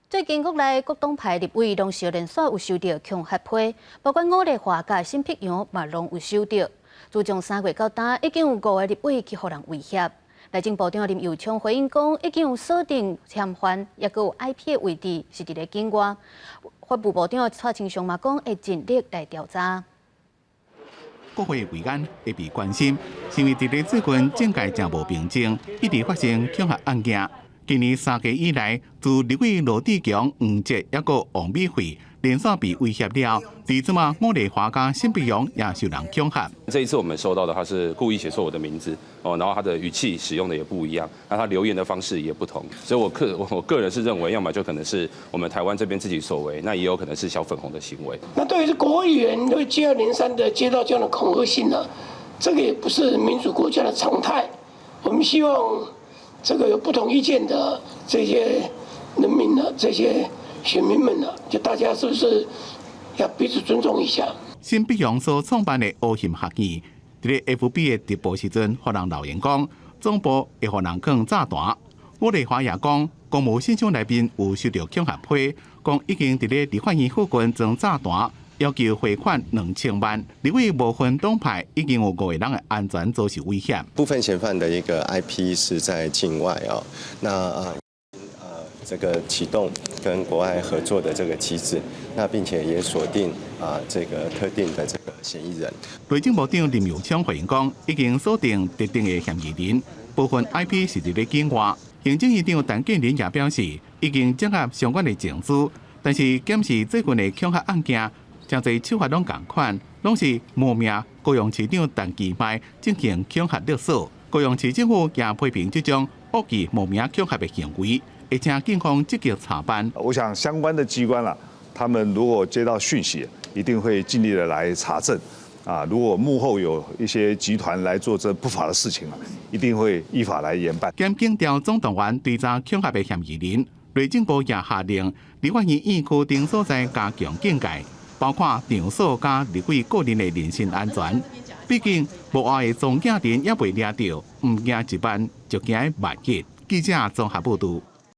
最近国内各党派立委拢是连续有收到恐吓批，包括吴丽华甲辛碧阳嘛拢有收到。自从3月到今，已经有5个立委去互人威胁。内政部长林佑昌回应讲，已经有锁定嫌犯，也有 IP 的位置是伫咧境外。法务部长蔡清祥嘛讲，会尽力来调查。国会维安会被关心，是因为伫咧最近政界真无平静，一直发生恐吓案件。今年3月以来，自立委罗志强、黄捷也个王美惠连续被威胁了。第二嘛，吴丽华加辛碧阳也受人恐吓。这一次我们收到的，他是故意写错我的名字然后他的语气使用的也不一样，那他留言的方式也不同，所以我个人是认为，要么就可能是我们台湾这边自己所为，那也有可能是小粉红的行为。那对于国会议员会接二连三的接到这样的恐吓信呢，这个也不是民主国家的常态。我们希望这个有不同意见的这些人民呢，这些选民们呢，就大家是不是要彼此尊重一下？辛碧阳所创办的乌险学院，伫咧 FB 的直播时阵，互人留言讲，总部会互人放炸弹。吴丽华也讲，公务信箱内面有收到恐吓批，讲已经伫咧立法院附近装炸弹，要求汇款2000万。立委部分党派已经有5个人的安全遭受威胁。部分嫌犯的一个 IP 是在境外那这个启动跟国外合作的这个机制，那并且也锁定这个特定的这个嫌疑人。内政部长林佑昌回应讲，已经锁定特定的嫌疑人，部分 IP 是伫咧境外。行政院长陈建仁也表示，已经掌握相关的证据，但是检视最近的恐吓案件，真侪手法拢同款，拢是冒名高雄市长陈其迈进行恐吓勒索。高雄市政府也批评这种恶意冒名恐吓的行为。会请警方积极查办。我想相关的机关他们如果接到讯息，一定会尽力的来查证。如果幕后有一些集团来做这不法的事情一定会依法来严办。检警调总动员追查恐吓的嫌疑人，内政部也下令立法院院区等所在加强警戒，包括场所加立委个人的人身安全。毕竟无爱的撞警人也未抓到，唔惊一万就惊万劫。记者综合报道。